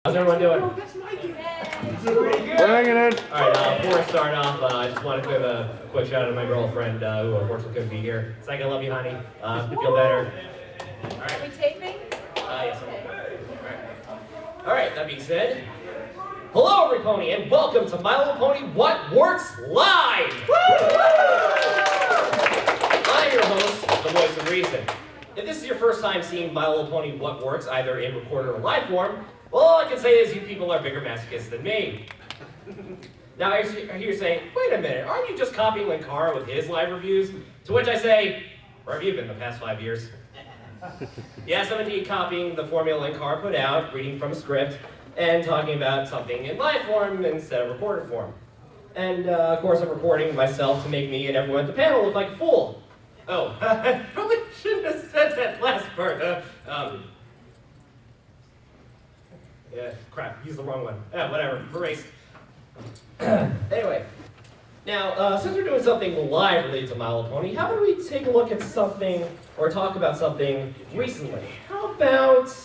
How's everyone doing? We're hanging in. Alright, before I start off, I just want to give a quick shout out to my girlfriend who unfortunately couldn't be here. It's like, I love you, honey. You feel better. Alright. Are we taping? Yes, Alright, that being said, hello everybody, and welcome to My Little Pony What Works Live! I'm your host, the voice of reason. If this is your first time seeing My Little Pony What Works, either in recorded or live form, well, all I can say is you people are bigger masochists than me. Now, I hear you saying, wait a minute, aren't you just copying Linkara with his live reviews? To which I say, where have you been the past 5 years? Yes, I'm indeed copying the formula Linkara put out, reading from a script, and talking about something in live form instead of recorded form. And, of course, I'm recording myself to make me and everyone at the panel look like a fool. Oh, I probably shouldn't have said that last part. Yeah, crap, used the wrong one. Whatever, erased. Anyway, now, since we're doing something live related to My Little Pony, how about we take a look at something, or talk about something recently? How about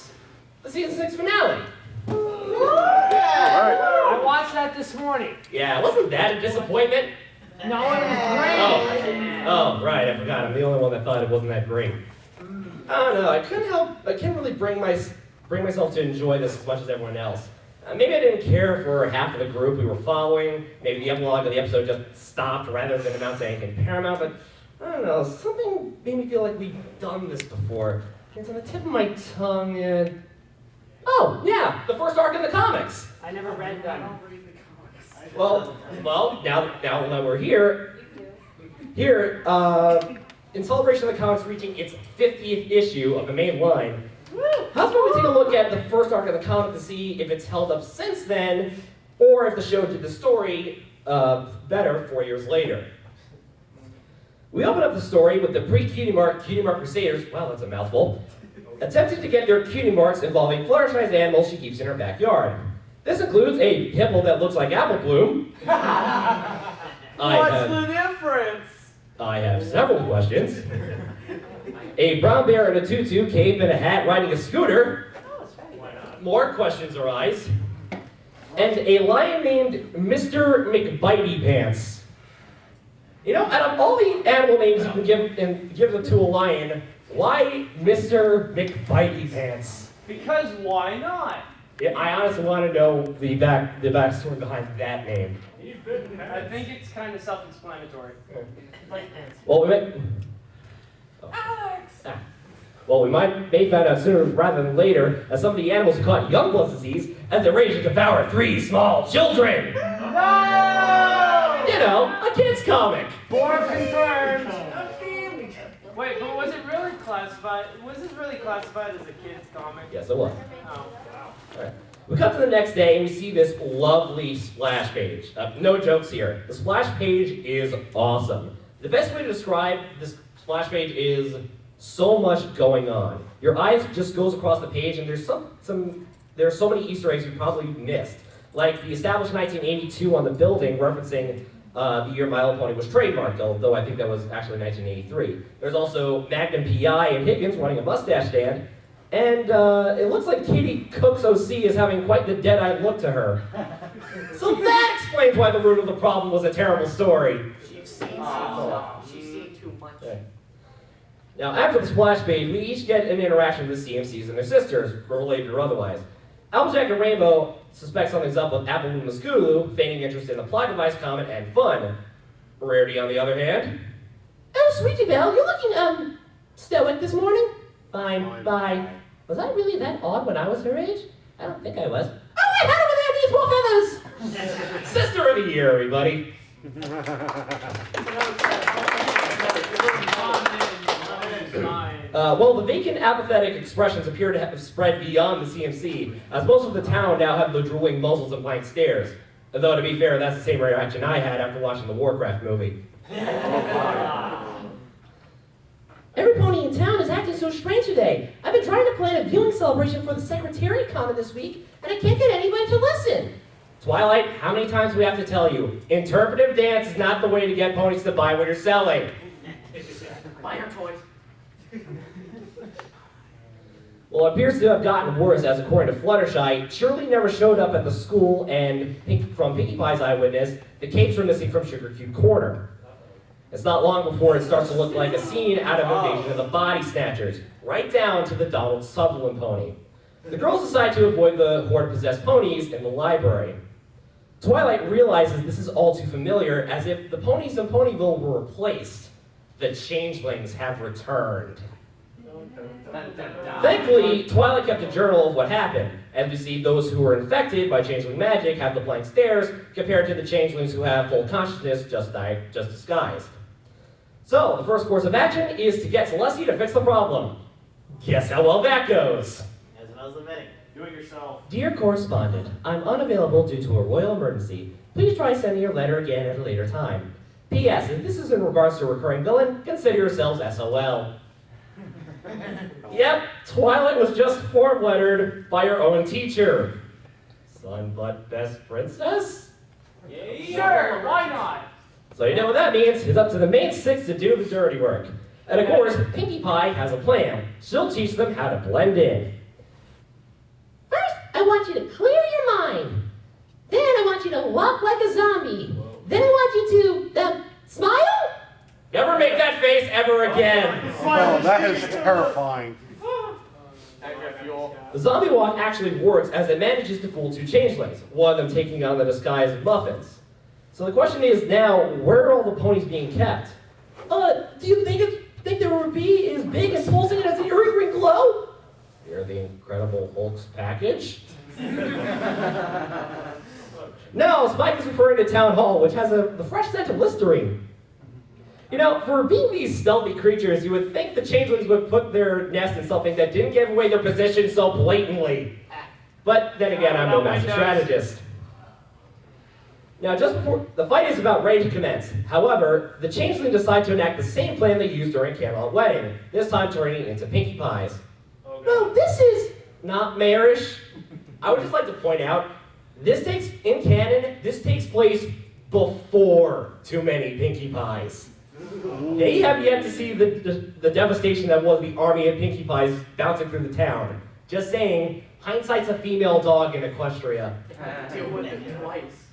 the season 6 finale? I watched that this morning. Yeah, wasn't that a disappointment? No, it was great. Oh, right, I forgot. I'm the only one that thought it wasn't that great. I don't know, I couldn't really bring myself to enjoy this as much as everyone else. Maybe I didn't care for half of the group we were following. Maybe the epilogue of the episode just stopped rather than announce anything paramount, but I don't know, something made me feel like we've done this before. It's on the tip of my tongue and... Oh, yeah, the first arc in the comics. I never read them. Well, now that we're here, in celebration of the comics reaching its 50th issue of the main line, how's about we take a look at the first arc of the comic to see if it's held up since then, or if the show did the story better 4 years later. We open up the story with the pre-Cutie Mark Crusaders, wow, that's a mouthful, attempting to get their cutie marks involving Fluttershy's animals she keeps in her backyard. This includes a hippo that looks like Apple Bloom. What's the difference? I have several questions. A brown bear in a tutu, cape, and a hat riding a scooter. More questions arise. And a lion named Mr. McBitey Pants. You know, out of all the animal names you can give them to a lion, why Mr. McBitey Pants? Because why not? Yeah, I honestly want to know the backstory behind that name. I think it's kind of self-explanatory. Well, we may find out sooner rather than later that some of the animals caught Youngblood's disease as they rage to devour 3 small children. No! You know, a kid's comic. Born confirmed. Wait, but was it really classified? Was this really classified as a kid's comic? Yes, it was. Oh, wow. All right. We cut to the next day and we see this lovely splash page. No jokes here. The splash page is awesome. The best way to describe this splash page is so much going on. Your eyes just goes across the page, and there's there are so many Easter eggs you probably missed, like the established 1982 on the building referencing the year My Little Pony was trademarked, although I think that was actually 1983. There's also Magnum PI and Higgins running a mustache stand, and it looks like Katie Cook's OC is having quite the dead-eyed look to her. So that explains why the root of the problem was a terrible story. She's seen too much. Okay. Now, after the splash page, we each get an interaction with the CMCs and their sisters, related or otherwise. Applejack and Rainbow suspect something's up with Apple and Scootaloo, feigning interest in the plot device comment and fun. Rarity, on the other hand. Oh, Sweetie Belle, you're looking, stoic this morning? Fine, bye. Was I really that odd when I was her age? I don't think I was. Oh, I had over there, these feathers! Sister of the year, everybody. Well, the vacant, apathetic expressions appear to have spread beyond the CMC, as most of the town now have the drooling muzzles and blank stares. Though, to be fair, that's the same reaction I had after watching the Warcraft movie. Every pony in town is acting so strange today. I've been trying to plan a viewing celebration for the Secretariat comment this week, and I can't get anybody to listen. Twilight, how many times do we have to tell you? Interpretive dance is not the way to get ponies to buy what you're selling. Buy your toys. Well, it appears to have gotten worse, as according to Fluttershy, Shirley never showed up at the school, and from Pinkie Pie's eyewitness, the capes were missing from Sugar Cube Corner. It's not long before it starts to look like a scene out of Invasion of the Body Snatchers, right down to the Donald Sutherland pony. The girls decide to avoid the horde of possessed ponies in the library. Twilight realizes this is all too familiar, as if the ponies in Ponyville were replaced. The changelings have returned. Thankfully, Twilight kept a journal of what happened, and we see those who were infected by changeling magic have the blank stares, compared to the changelings who have full consciousness, just disguised. So, the first course of action is to get Celestia to fix the problem. Guess how well that goes. As well as the vetting. Do it yourself. Dear correspondent, I'm unavailable due to a royal emergency. Please try sending your letter again at a later time. P.S. If this is in regards to a recurring villain, consider yourselves SOL. Yep, Twilight was just form lettered by her own teacher. Son but best princess? Sure, why not? So you know what that means. It's up to the main six to do the dirty work. And of course, Pinkie Pie has a plan. She'll teach them how to blend in. First, I want you to clear your mind. Then I want you to walk like a zombie. Then I want you to, smile? Never make that face ever again. Oh, that is terrifying. The zombie walk actually works, as it manages to fool two changelings, one of them taking on the disguise of muffins. So the question is now, where are all the ponies being kept? Do you think there will be as big and pulsing as an eerie green glow? You're the Incredible Hulk's package? No, Spike is referring to Town Hall, which has the fresh scent of Listerine. You know, for being these stealthy creatures, you would think the changelings would put their nest in something that didn't give away their position so blatantly. But then again, I'm no master strategist. Now, just before, the fight is about ready to commence. However, the changelings decide to enact the same plan they used during Camelot Wedding, this time turning into Pinkie Pies. No, this is... Not mayorish. I would just like to point out, this takes place before Too Many Pinkie Pies. They have yet to see the devastation that was the army of Pinkie Pies bouncing through the town. Just saying, hindsight's a female dog in Equestria. Deal with it twice.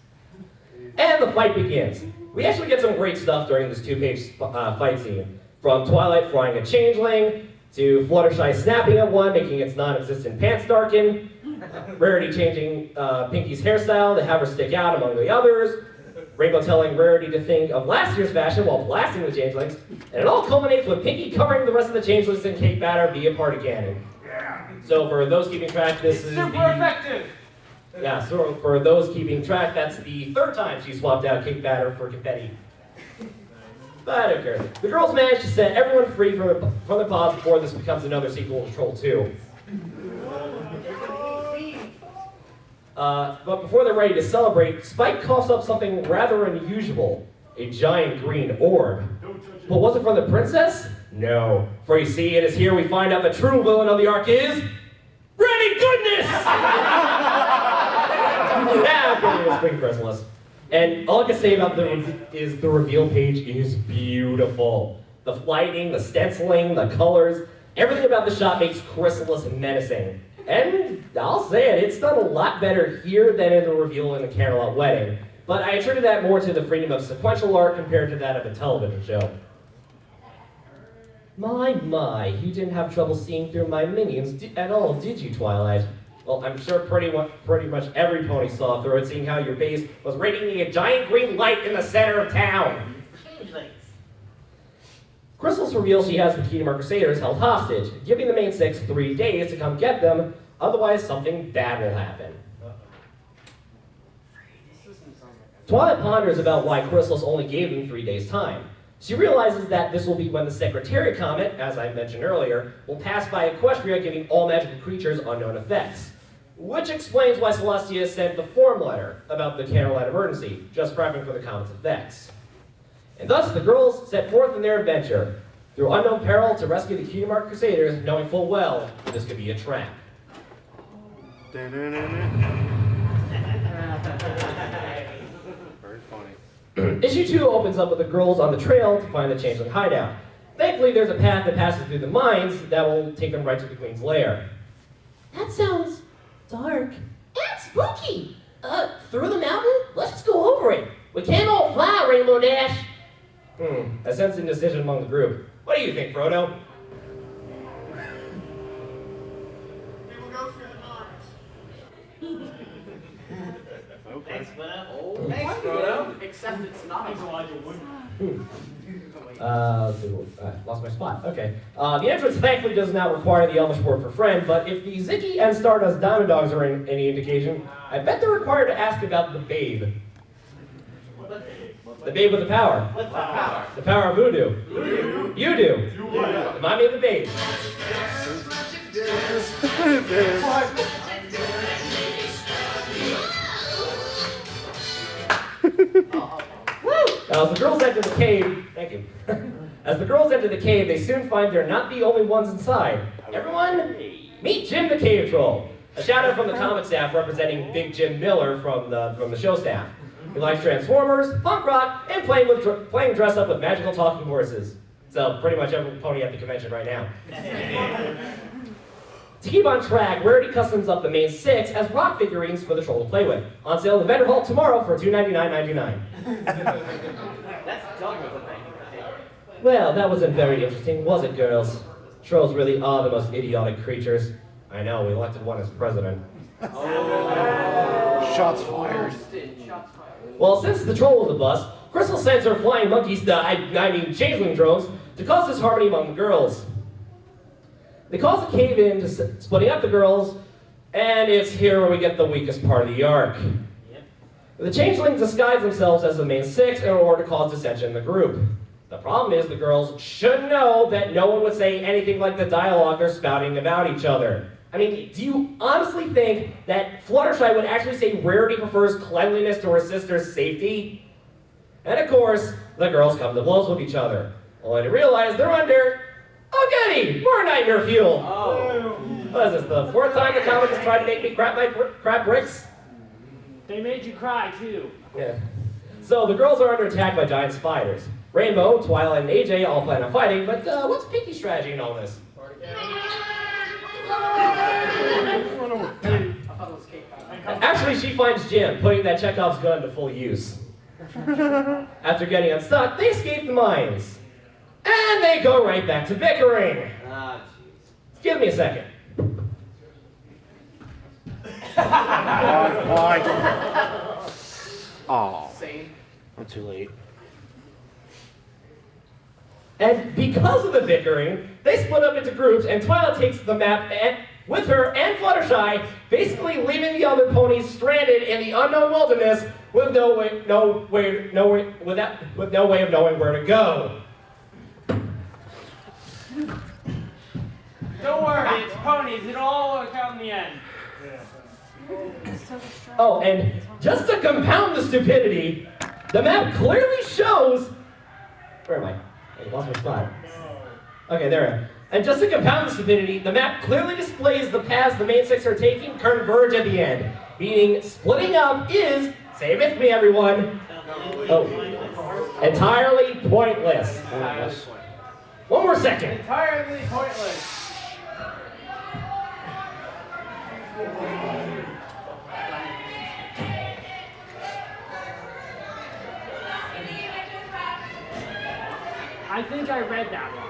And the fight begins. We actually get some great stuff during this two-page fight scene. From Twilight flying a changeling, to Fluttershy snapping at one, making its non-existent pants darken, Rarity changing Pinkie's hairstyle to have her stick out among the others, Rainbow telling Rarity to think of last year's fashion while blasting the changelings, and it all culminates with Pinkie covering the rest of the changelings in cake batter via party cannon. So for those keeping track, this is Super effective! Yeah, so for those keeping track, that's the third time she swapped out cake batter for confetti. But okay. The girls manage to set everyone free from the pods before this becomes another sequel to Troll 2. But before they're ready to celebrate, Spike coughs up something rather unusual. A giant green orb. But was it from the princess? No. For you see, it is here we find out the true villain of the arc is... Ready Goodness! Yeah, okay, it's Spring Chrysalis. And all I can say about is the reveal page is beautiful. The lighting, the stenciling, the colors, everything about the shot makes Chrysalis menacing. And I'll say it, it's done a lot better here than in the reveal in the Camelot Wedding. But I attribute that more to the freedom of sequential art compared to that of a television show. My, you didn't have trouble seeing through my minions at all, did you, Twilight? Well, I'm sure pretty much every pony saw through it, seeing how your base was radiating a giant green light in the center of town. Chrysalis reveals she has the Kingdom Crusaders held hostage, giving the main six 3 days to come get them, otherwise something bad will happen. Twilight ponders about why Chrysalis only gave them 3 days' time. She realizes that this will be when the Secretariat Comet, as I mentioned earlier, will pass by Equestria, giving all magical creatures unknown effects. Which explains why Celestia sent the form letter about the Camelot emergency, just prepping for the comet's effects. And thus, the girls set forth in their adventure, through unknown peril to rescue the Kingdom Crusaders, knowing full well this could be a trap. Very funny. Issue 2 opens up with the girls on the trail to find the changeling hideout. Thankfully, there's a path that passes through the mines that will take them right to the Queen's lair. That sounds dark and spooky. Through the mountain? Let's just go over it. We can't all fly, Rainbow Dash. I sense indecision among the group. What do you think, Frodo? We will go through the mines. Thanks, Frodo. Oh, Thanks, Frodo. except it's not. Lost my spot. Okay. The entrance thankfully does not require the Elvish word for friend, but if the Ziggy and Stardust Diamond Dogs are any indication, I bet they're required to ask about the babe. The babe with the power. What's the power? The power of voodoo. Voodoo. You do. Do what? Remind me of the babe. As the girls enter the cave, thank you. As the girls enter the cave, they soon find they're not the only ones inside. Everyone, meet Jim the Cave Troll. A shout out from the comic staff representing Big Jim Miller from the show staff. He likes Transformers, punk rock, and playing dress up with magical talking horses. So pretty much every pony at the convention right now. To keep on track, Rarity customs up the main 6 as rock figurines for the troll to play with. On sale in the vendor hall tomorrow for $299.99. That's double the thing. Well, that wasn't very interesting, was it, girls? Trolls really are the most idiotic creatures. I know, we elected one as president. Shots fired. Shots fired. Well, since the troll was a bust, Crystal sends her flying monkeys, changeling drones, to cause disharmony among the girls. They cause a cave-in, splitting up the girls, and it's here where we get the weakest part of the arc. The changelings disguise themselves as the main 6 in order to cause dissension in the group. The problem is the girls should know that no one would say anything like the dialogue they're spouting about each other. I mean, do you honestly think that Fluttershy would actually say Rarity prefers cleanliness to her sister's safety? And of course, the girls come to blows with each other, only to realize they're under, oh goody, more nightmare fuel. Oh. What is this, the 4th time the comic has tried to make me crap bricks? They made you cry too. Yeah. So the girls are under attack by giant spiders. Rainbow, Twilight, and AJ all plan on fighting, but what's Pinky's strategy in all this? I thought it was cake. Actually, she finds Jim, putting that Chekhov's gun to full use. After getting unstuck, they escape the mines. And they go right back to bickering. Ah, jeez. Give me a second. Why? Oh, Same. I'm too late. And because of the bickering, they split up into groups, and Twilight takes the map with her and Fluttershy, basically leaving the other ponies stranded in the unknown wilderness with no way of knowing where to go. Don't worry, it's ponies. It'll all work out in the end. Oh, and just to compound the stupidity, the map clearly shows... Where am I? I lost my spot. Okay, there I am. And just to compound the stupidity, the map clearly displays the paths the main 6 are taking converge at the end. Meaning, splitting up is, say it with me everyone, entirely pointless. One more second. Entirely pointless. I think I read that one.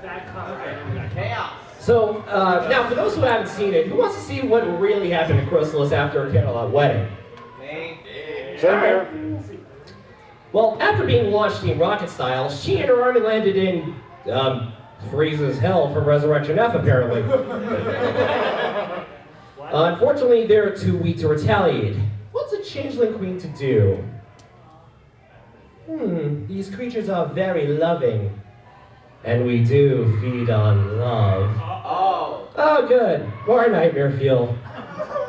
That comic. Chaos. So, now for those who haven't seen it, who wants to see what really happened to Chrysalis after her Camelot wedding? Me. Same here. Well, after being launched Team Rocket style, she and her army landed in, Frieza's hell from Resurrection F, apparently. Unfortunately, they're too weak to retaliate. What's a changeling queen to do? These creatures are very loving. And we do feed on love. Oh. Oh, good. More nightmare fuel.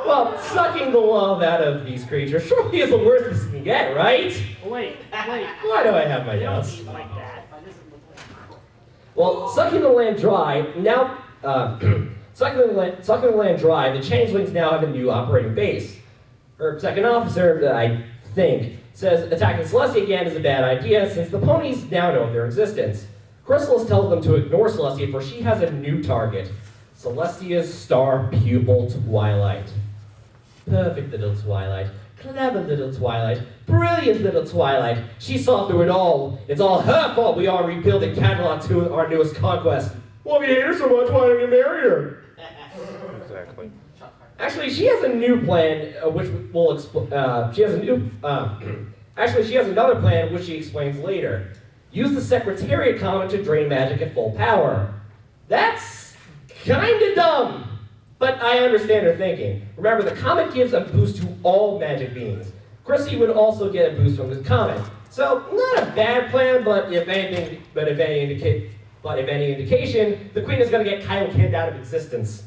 Well, sucking the love out of these creatures surely is the worst this can get, right? Wait. Why do I have my They don't doubts? eat like that. Well, sucking the land dry, now, sucking the land dry, the changelings now have a new operating base. Her second officer, I think, says attacking Celestia again is a bad idea since the ponies now know of their existence. Chrysalis tells them to ignore Celestia for she has a new target. Celestia's star pupil Twilight. Perfect little Twilight. Clever little Twilight. Brilliant little Twilight. She saw through it all. It's all her fault we are rebuilding Catalog to our newest conquest. Well, if you hate her so much, why don't you marry her? Exactly. Actually, she has a new plan, which will explain. She has a new. Actually, she has another plan, which she explains later. Use the Secretariat Comet to drain magic at full power. That's kinda dumb, but I understand her thinking. Remember, the comet gives a boost to all magic beings. Chrissy would also get a boost from the comet. So, not a bad plan, but if any indication, the Queen is going to get Kaioken out of existence.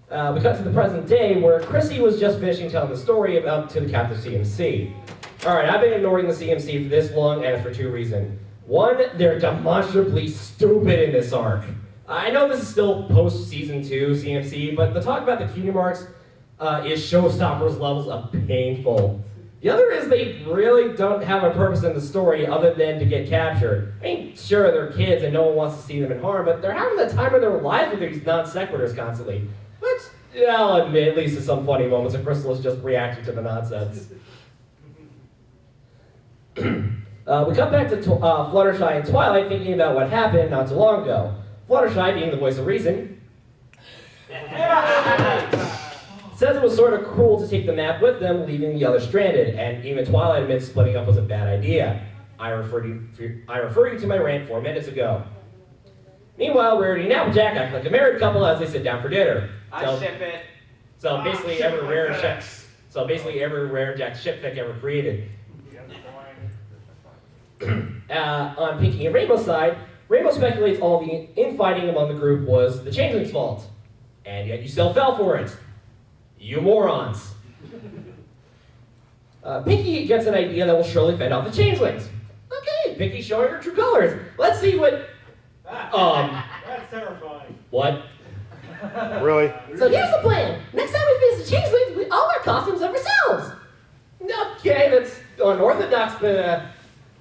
We cut to the present day, where Chrissy was just finishing telling the story to the captive CMC. Alright, I've been ignoring the CMC for this long, and it's for two reasons. One, they're demonstrably stupid in this arc. I know this is still post-season 2 CMC, but the talk about the Kingdom Arcs is showstoppers levels of painful. The other is they really don't have a purpose in the story other than to get captured. I mean, sure, they're kids and no one wants to see them in harm, but they're having the time of their lives with these non-sequiturs constantly. But I'll admit, at least in some funny moments, that Chrysalis just reacting to the nonsense. We come back to Fluttershy and Twilight thinking about what happened not too long ago. Fluttershy, being the voice of reason, says it was sort of cruel to take the map with them, leaving the others stranded, and even Twilight admits splitting up was a bad idea. I referred you to my rant 4 minutes ago. Meanwhile, Rarity and Applejack act like a married couple as they sit down for dinner. I ship it. So basically every rare Jack ship fic ever created. On Pinky and Rainbow's side, Rainbow speculates all the infighting among the group was the changeling's fault. And yet you still fell for it. You morons. Pinky gets an idea that will surely fend off the changelings. Okay, Pinky's showing her true colors. Let's see what... That's terrifying. What? Really? So here's the plan. Next time we face the changelings, we all wear costumes of ourselves. Okay, that's unorthodox, but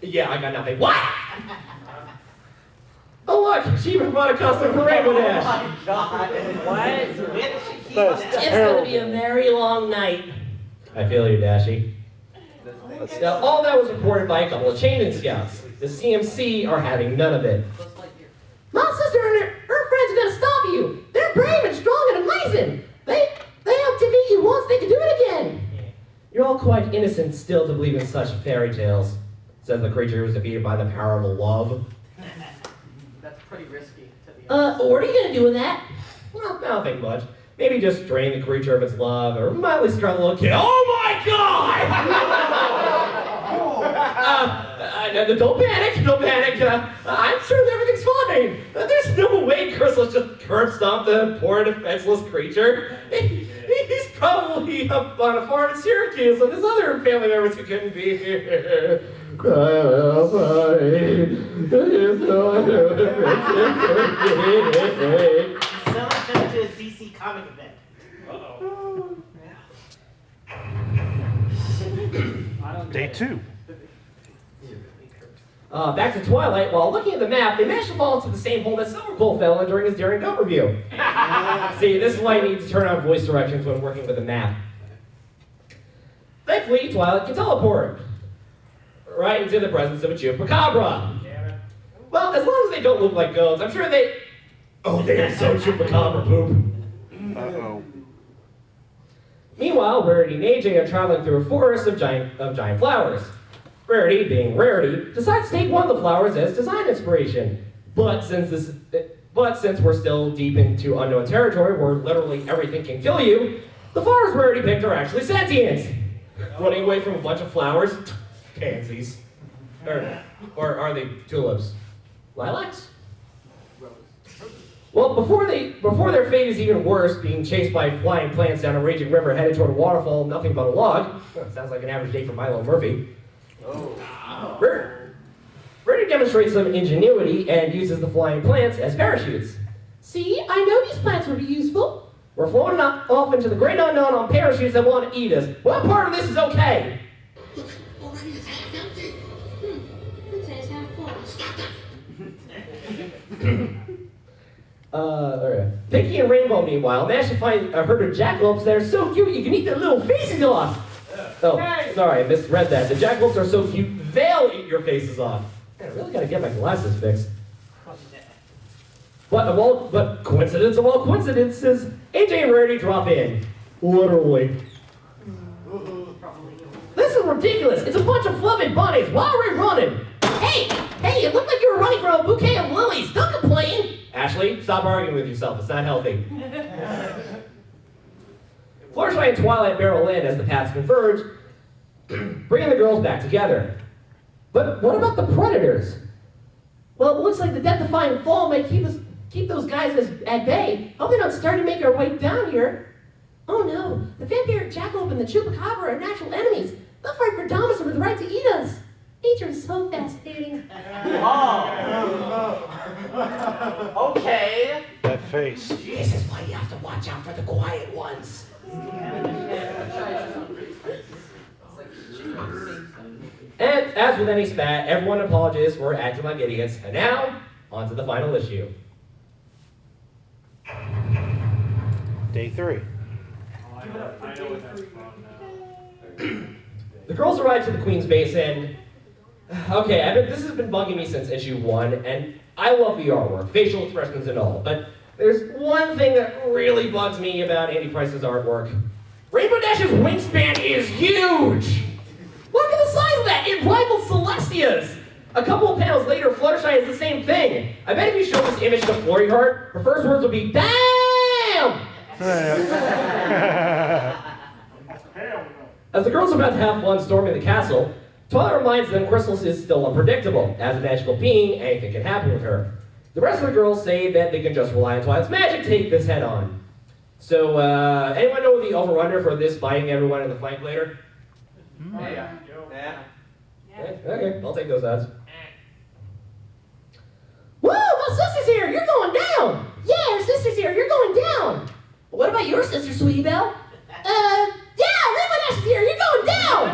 yeah, I got nothing. What? Oh look, she even brought a costume for Rainbow Dash. Oh my god. What? Where did she keep That's that? It's gonna be a very long night. I feel you, Dashy. Now, all that was reported by a couple of changeling scouts. The CMC are having none of it. My sister and her friends are gonna stop you. They're brave and strong and amazing. They helped defeat you once, they can do it again. You're all quite innocent still to believe in such fairy tales, says the creature who was defeated by the power of love. That's pretty risky, to be honest. What are you gonna do with that? Well, I don't think much. Maybe just drain the creature of its love, or mildly struggle a kid. Oh my god! Don't panic, don't panic. I'm sure everything's fine. There's no way Chrysalis just curb stomped the poor defenseless creature. He's probably up on a farm in Syracuse with his other family members who couldn't be here. Sell it to a DC comic event. Day 2. Back to Twilight, while looking at the map, they managed to fall into the same hole that Silverpool fell in during his daring don't review. See, this is why you need to turn on voice directions when working with a map. Thankfully, Twilight can teleport right into the presence of a chupacabra. Well, as long as they don't look like goats, I'm sure they... Oh, they are so chupacabra poop. Uh-oh. Meanwhile, Rarity and AJ are traveling through a forest of giant flowers. Rarity, being Rarity, decides to take one of the flowers as design inspiration. But since we're still deep into unknown territory where literally everything can kill you, the flowers Rarity picked are actually sentient. Running away from a bunch of flowers, pansies. Or are they tulips? Lilacs? Well, before their fate is even worse, being chased by flying plants down a raging river headed toward a waterfall, nothing but a log. Sounds like an average day for Milo Murphy. Rarity demonstrates some ingenuity and uses the flying plants as parachutes. See, I know these plants would be useful. We're floating off into the great unknown on parachutes that want to eat us. What part of this is okay? Look, already it's half empty. It says half full. Stop that! Alright. Pinky and Rainbow, meanwhile, managed to find a herd of jackalopes that are so cute you can eat their little faces off. Oh, sorry, I misread that. The jackalopes are so cute, they'll eat your faces off. Man, I really gotta get my glasses fixed. But coincidence of all coincidences, AJ and Rarity drop in. Literally. This is ridiculous. It's a bunch of fluffy bunnies. Why are we running? Hey, it looked like you were running from a bouquet of lilies. Don't complain. Ashley, stop arguing with yourself. It's not healthy. Fluttershy and Twilight barrel in as the paths converge, bringing the girls back together. But what about the predators? Well, it looks like the death-defying fall may keep those guys at bay. Hope they don't start to make our way down here. Oh no, the vampiric jackalope and the chupacabra are natural enemies. They'll fight for dominance with the right to eat us. Nature is so fascinating. Oh. Okay. That face. This is why you have to watch out for the quiet ones. And as with any spat, everyone apologizes for acting like idiots. And now, on to the final issue. Day 3. I know what that's from now. The girls arrive to the Queen's base and... Okay, this has been bugging me since issue 1, and I love the artwork, facial expressions and all, but there's one thing that really bugs me about Andy Price's artwork. Rainbow Dash's wingspan is huge! Look at the size of that! It rivals Celestia's! A couple of panels later, Fluttershy is the same thing. I bet if you show this image to Flurry Heart, her first words would be, DAMN! As the girls are about to have fun storming the castle, Twilight reminds them Chrysalis is still unpredictable. As a magical being, anything can happen with her. The rest of the girls say that they can just rely on Twilight's magic to take this head on. So, anyone know the over-under for this biting everyone in the flank later? Yeah. Okay, I'll take those odds. Woo! My sister's here! You're going down! Yeah, her sister's here! You're going down! What about your sister, Sweetie Belle? Yeah! Rainbow Dash is here! You're going down!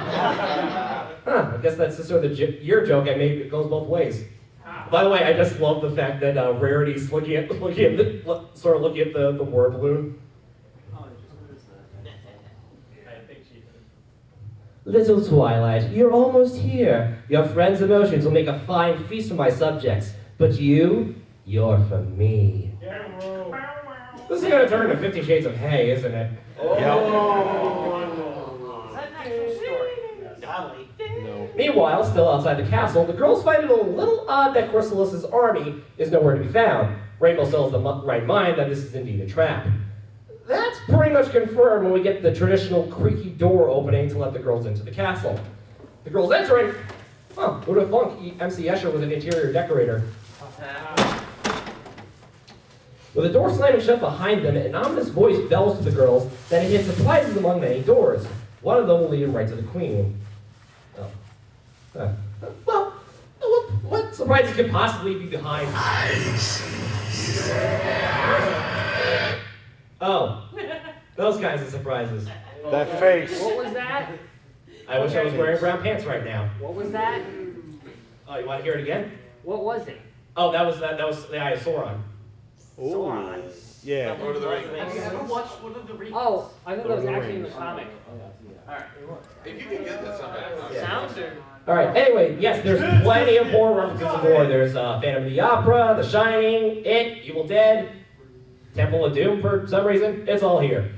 Huh, I guess that's the sort of your joke I made. It goes both ways. By the way, I just love the fact that Rarity's looking at the word balloon. Little Twilight, you're almost here. Your friends' emotions will make a fine feast for my subjects. But you're for me. This is gonna turn into 50 Shades of Hay, isn't it? Is that an actual story? Golly. No. Meanwhile, still outside the castle, the girls find it a little odd that Chrysalis's army is nowhere to be found. Rainbow still has the right mind that this is indeed a trap. That's pretty much confirmed when we get the traditional creaky door opening to let the girls into the castle. The girls entering, who'd have thunk MC Escher was an interior decorator. With the door slamming shut behind them, an ominous voice bells to the girls that it hid surprises among many doors. One of them will lead them right to the Queen. Well, what surprises could possibly be behind? Oh, those kinds of surprises. That face. What was that? I wish I was wearing brown pants right now. What was that? Oh, you want to hear it again? What was it? Oh, that was the Eye of Sauron. Ooh. Yeah. Lord of the Rings. Have you ever watched one of the remakes? Oh, I thought that was actually in the comic. If you can get this on that. Sounds or... All right. Anyway, yes, there's plenty of horror references in more. There's Phantom of the Opera, The Shining, It, Evil Dead, Temple of Doom for some reason. It's all here.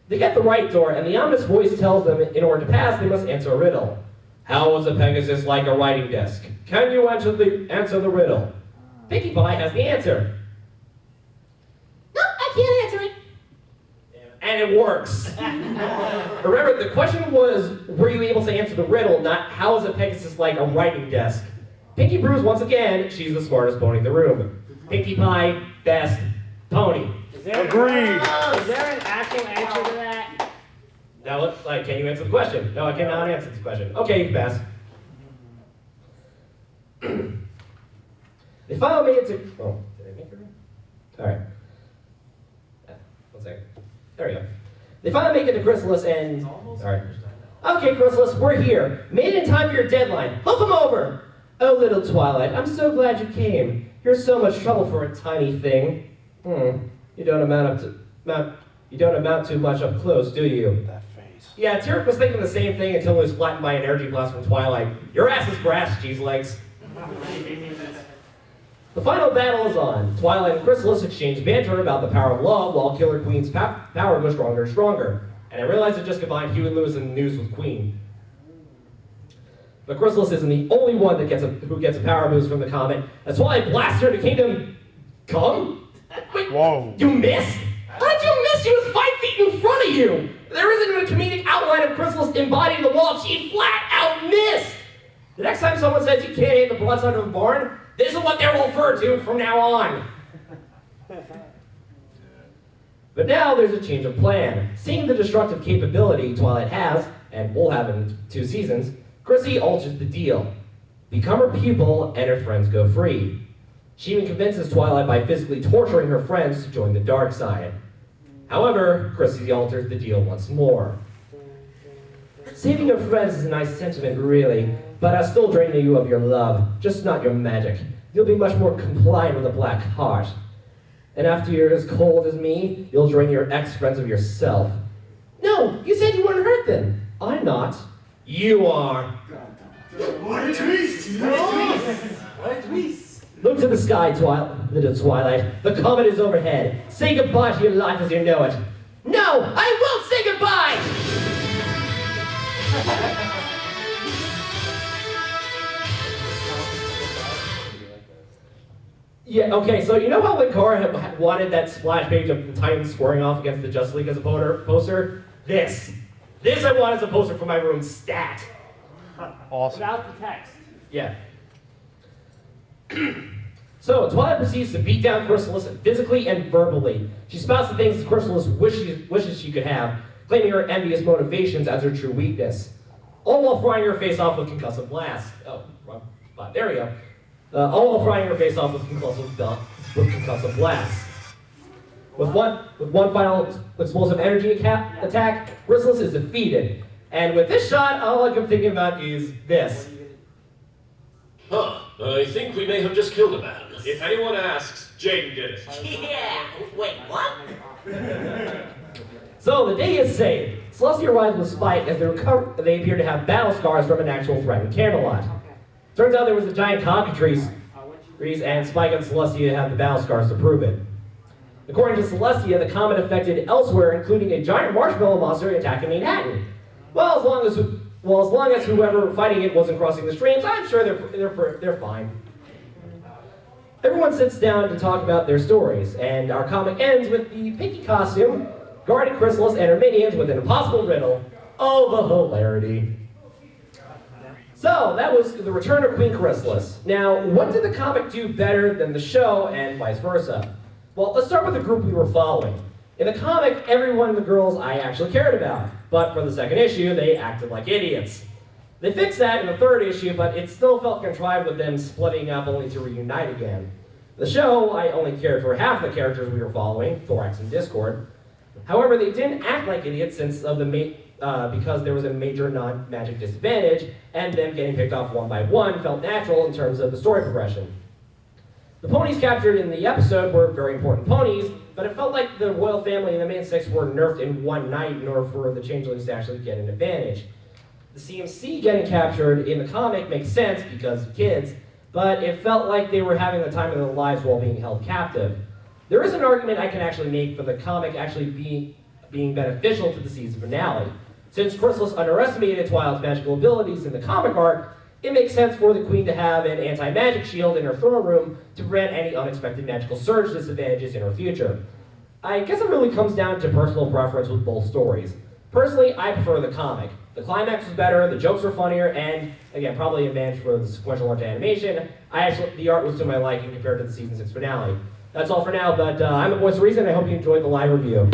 They get the right door, and the ominous voice tells them in order to pass, they must answer a riddle. How is a Pegasus like a writing desk? Can you answer the riddle? Pinkie Pie has the answer. No, I can't answer it. And it works. Remember, the question was, were you able to answer the riddle, not how is a Pegasus like a writing desk? Pinkie proves once again she's the smartest pony in the room. Pinkie Pie, best pony. Agreed. Is there an actual answer to that? Now, can you answer the question? No, I cannot answer this question. Okay, you can pass. They finally made it to... Oh, did I make it right? All right. 1 second. There we go. They finally make it to Chrysalis and... All right. Okay, Chrysalis, we're here. Made it in time for your deadline. Hoof them over. Oh, little Twilight, I'm so glad you came. You're so much trouble for a tiny thing. You don't amount to much up close, do you? That face. Yeah, Tyrek was thinking the same thing until he was flattened by an energy blast from Twilight. Your ass is grass, cheese legs. The final battle is on. Twilight and Chrysalis exchange banter about the power of love, while Killer Queen's power goes stronger and stronger. And I realized it just combined Huey Lewis and the news with Queen. But Chrysalis isn't the only one that who gets a power boost from the comet. As Twilight blasts her to Kingdom Come? Wait, Whoa. you missed? How did you miss? She was 5 feet in front of you! There isn't even a comedic outline of Chrysalis embodied in the wall. She flat out missed! The next time someone says you can't hit the broadside of a barn, this is what they'll refer to from now on. But now there's a change of plan. Seeing the destructive capability Twilight has, and will have in 2 seasons, Chrissy alters the deal. Become her pupil, and her friends go free. She even convinces Twilight by physically torturing her friends to join the dark side. However, Chrissy alters the deal once more. Saving your friends is a nice sentiment, really, but I'll still drain you of your love, just not your magic. You'll be much more compliant with a black heart. And after you're as cold as me, you'll drain your ex-friends of yourself. No, you said you wouldn't hurt them. I'm not. You are. What a twist! Look to the sky, little Twilight. The comet is overhead. Say goodbye to your life as you know it. No, I won't say goodbye! Yeah, okay, so you know how Linkara had wanted that splash page of the Titans scoring off against the Justice League as a poster? This I want as a poster for my room, stat. Awesome. Without the text. Yeah. So, Twilight proceeds to beat down Chrysalis physically and verbally. She spouts the things Chrysalis wishes she could have, claiming her envious motivations as her true weakness. All while frying her face off with concussive blasts. Oh, wrong spot. There we go. All while frying her face off with concussive blasts. With one final explosive energy attack, Chrysalis is defeated. And with this shot, all I can thinking about is this. Huh, I think we may have just killed a man. If anyone asks, Jaden did it. Yeah. Wait, what? So the day is saved. Celestia arrives with Spike as they appear to have battle scars from an actual threat in Camelot. Turns out there was a giant cockatrice, and Spike and Celestia have the battle scars to prove it. According to Celestia, the comet affected elsewhere, including a giant marshmallow monster attacking Manhattan. Well, as long as whoever fighting it wasn't crossing the streams, I'm sure they're fine. Everyone sits down to talk about their stories, and our comic ends with the Pinky costume guarding Chrysalis and her minions with an impossible riddle. Oh, the hilarity. So, that was the return of Queen Chrysalis. Now, what did the comic do better than the show, and vice versa? Well, let's start with the group we were following. In the comic, every one of the girls I actually cared about, but for the second issue, they acted like idiots. They fixed that in the 3rd issue, but it still felt contrived with them splitting up only to reunite again. The show, I only cared for half the characters we were following, Thorax and Discord. However, they didn't act like idiots because there was a major non-magic disadvantage, and them getting picked off one by one felt natural in terms of the story progression. The ponies captured in the episode were very important ponies, but it felt like the royal family and the main 6 were nerfed in one night in order for the changelings to actually get an advantage. The CMC getting captured in the comic makes sense because of kids, but it felt like they were having the time of their lives while being held captive. There is an argument I can actually make for the comic actually being beneficial to the season finale. Since Chrysalis underestimated Twilight's magical abilities in the comic arc, it makes sense for the Queen to have an anti-magic shield in her throne room to prevent any unexpected magical surge disadvantages in her future. I guess it really comes down to personal preference with both stories. Personally, I prefer the comic. The climax was better, the jokes were funnier, and, again, probably an advantage for the sequential art animation. The art was to my liking compared to the season 6 finale. That's all for now, but I'm the voice of reason. I hope you enjoyed the live review.